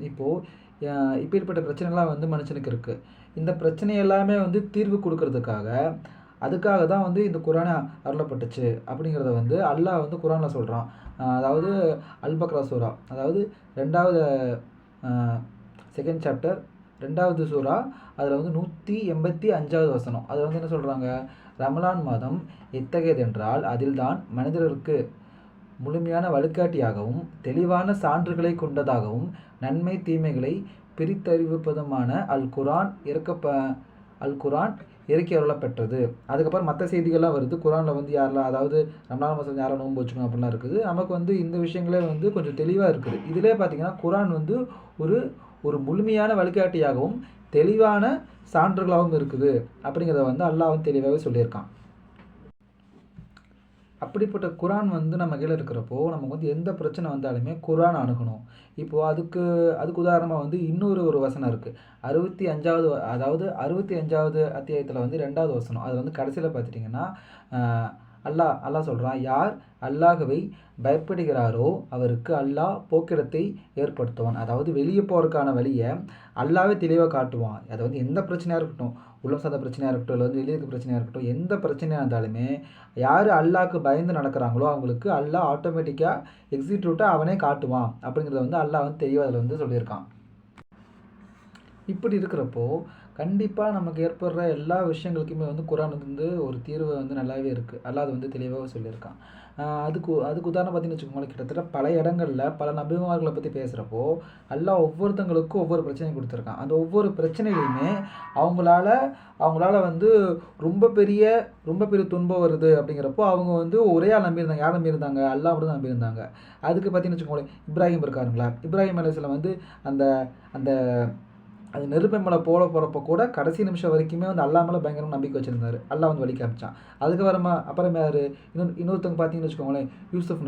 இப்போது இப்பேற்பட்ட பிரச்சனைலாம் வந்து மனுஷனுக்கு இருக்குது. இந்த பிரச்சனை எல்லாமே வந்து தீர்வு கொடுக்கறதுக்காக அதுக்காக தான் வந்து இந்த குரானே அருளப்பட்டுச்சு அப்படிங்கிறத வந்து அல்லாஹ் வந்து குரானில் சொல்கிறான். அதாவது அல் பக்ரா சூரா, அதாவது 2வது செகண்ட் சாப்டர் 2வது சூரா, அதில் வந்து 185வது வசனம். அதில் வந்து என்ன சொல்கிறாங்க, ரமலான் மாதம் எத்தகையதென்றால் அதில்தான் மனிதர்களுக்கு முழுமையான வழிகாட்டியாகவும் தெளிவான சான்றுகளை கொண்டதாகவும் நன்மை தீமைகளை பிரித்தறிவிப்பதுமான அல் குரான் இறக்கி அருளப்பெற்றது. அதுக்கப்புறம் மற்ற செய்திகள்லாம் வருது குரானில் வந்து யாரெல்லாம், அதாவது ரமலான் மாதம் யாரெல்லாம் நோன்பு வச்சுக்கணும் அப்படிலாம் இருக்குது. நமக்கு வந்து இந்த விஷயங்களே வந்து கொஞ்சம் தெளிவாக இருக்குது. இதிலே பார்த்தீங்கன்னா குரான் வந்து ஒரு ஒரு முழுமையான வழிகாட்டியாகவும் தெளிவான சான்றுகளாகவும் இருக்குது அப்படிங்கிறத வந்து அல்லாஹ் வந்து தெளிவாகவே சொல்லியிருக்கான். அப்படிப்பட்ட குரான் வந்து நம்ம கையில் இருக்கிறப்போ நமக்கு வந்து எந்த பிரச்சனை வந்தாலுமே குரான் அணுகணும். இப்போது அதுக்கு உதாரணமாக வந்து இன்னொரு வசனம் இருக்குது. 65வது, அதாவது 65வது அத்தியாயத்தில் வந்து 2வது வசனம். அது வந்து கடைசியில் பார்த்துட்டிங்கன்னா அல்லாஹ் சொல்கிறான், யார் அல்லாஹ்வை பயப்படுகிறாரோ அவருக்கு அல்லாஹ் போக்கிடத்தை ஏற்படுத்துவான். அதாவது வெளியே போகிறதுக்கான வழியை அல்லாவே தெளிவாக காட்டுவான். அதை வந்து எந்த பிரச்சனையாக இருக்கட்டும், உள்ளம் சார்ந்த பிரச்சனையாக இருக்கட்டும், இல்லை வந்து வெளியே இருக்க பிரச்சனையாக இருக்கட்டும், எந்த பிரச்சனையாக இருந்தாலுமே யார் அல்லாஹ்க்கு பயந்து நடக்கிறாங்களோ அவங்களுக்கு அல்லாஹ் ஆட்டோமேட்டிக்காக எக்ஸிட் ரூட்டை அவனே காட்டுவான் அப்படிங்கிறத வந்து அல்லாஹ் வந்து தெளிவாக அதில் வந்து சொல்லியிருக்கான். இப்படி இருக்கிறப்போ கண்டிப்பாக நமக்கு ஏற்படுற எல்லா விஷயங்களுக்குமே வந்து குரான் வந்து ஒரு தீர்வு வந்து நல்லாவே இருக்குது. அல்லாஹ் அது வந்து தெளிவாக சொல்லியிருக்கான். அதுக்கு உதாரணம் பார்த்தீங்கன்னு வச்சுக்கோங்களேன், கிட்டத்தட்ட பல இடங்களில் பல நபிமார்களை பற்றி பேசுகிறப்போ அல்லாஹ் ஒவ்வொருத்தங்களுக்கும் ஒவ்வொரு பிரச்சனை கொடுத்துருக்கான். அந்த ஒவ்வொரு பிரச்சனையிலையுமே அவங்களால வந்து ரொம்ப பெரிய துன்பம் வருது அப்படிங்கிறப்போ அவங்க வந்து ஒரே ஆள் நம்பியிருந்தாங்க. யார் நம்பியிருந்தாங்க? அல்லாஹ் மட்டும் தான் நம்பியிருந்தாங்க. அதுக்கு பார்த்தீங்கன்னு வச்சுக்கோங்களேன், இப்ராஹிம் இருக்காருங்களா, இப்ராஹிம் அலைஹிஸ்ஸலாம் வந்து அந்த அந்த அது நெருப்பை மேலே போகிறப்ப கூட கடைசி நிமிஷம் வரைக்குமே வந்து அல்லாஹ் மேலே பயங்கரமாக நம்பிக்கை வச்சுருந்தார். அல்லாஹ் வந்து வழி காமிச்சான். அப்புறம் யார், இன்னொருத்தவங்க பார்த்தீங்கன்னு வச்சுக்கோங்களேன், யூனுஸ்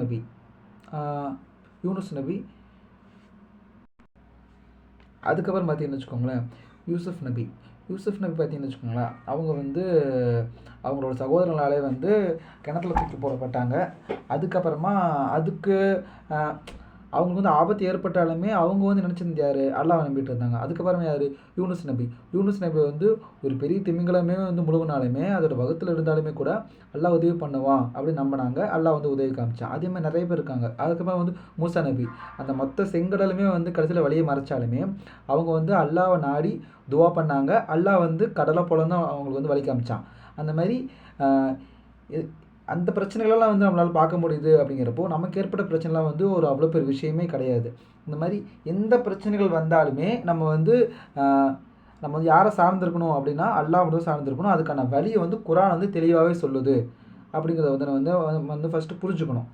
நபி. அதுக்கப்புறம் பார்த்தீங்கன்னு வச்சுக்கோங்களேன், யூசுஃப் நபி பார்த்தீங்கன்னு வச்சுக்கோங்களேன், அவங்க வந்து அவங்களோட சகோதரர்களாலே வந்து கிணத்துல தூக்கி போடப்பட்டாங்க. அதுக்கப்புறமா அவங்களுக்கு வந்து ஆபத்து ஏற்பட்டாலுமே அவங்க வந்து நினச்சிருந்து யார், அல்லாஹ் நம்பிட்டு இருந்தாங்க. அதுக்கப்புறமா யார், யூனுஸ் நபி வந்து ஒரு பெரிய திமிங்கலமே வந்து முழுகினாலுமே அதோட வகுத்தில் இருந்தாலுமே கூட அல்லாஹ் உதவி பண்ணுவான் அப்படின்னு நம்பினாங்க. அல்லாஹ் வந்து உதவி காமிச்சான். அதே மாதிரி நிறைய பேர் இருக்காங்க. அதுக்கப்புறம் வந்து மூசா நபி, அந்த மொத்த செங்கடலுமே வந்து கடைசியில் வழியை மறைச்சாலுமே அவங்க வந்து அல்லாஹ்வை நாடி துவா பண்ணாங்க. அல்லாஹ் வந்து கடலை போல தான் அவங்களுக்கு வந்து வழி காமிச்சான். அந்த மாதிரி அந்த பிரச்சனைகளெல்லாம் வந்து நம்மளால் பார்க்க முடியுது. அப்படிங்கிறப்போ நமக்கு ஏற்பட்ட பிரச்சனைலாம் வந்து ஒரு அவ்வளோ பெரிய விஷயமே கிடையாது. இந்த மாதிரி எந்த பிரச்சனைகள் வந்தாலுமே நம்ம வந்து யாரை சார்ந்திருக்கணும் அப்படின்னா அல்லாஹ் மட்டும் சார்ந்திருக்கணும். அதுக்கான வழியை வந்து குரான் வந்து தெளிவாகவே சொல்லுது அப்படிங்கிறத வந்து நம்ம வந்து ஃபஸ்ட்டு புரிஞ்சுக்கணும்.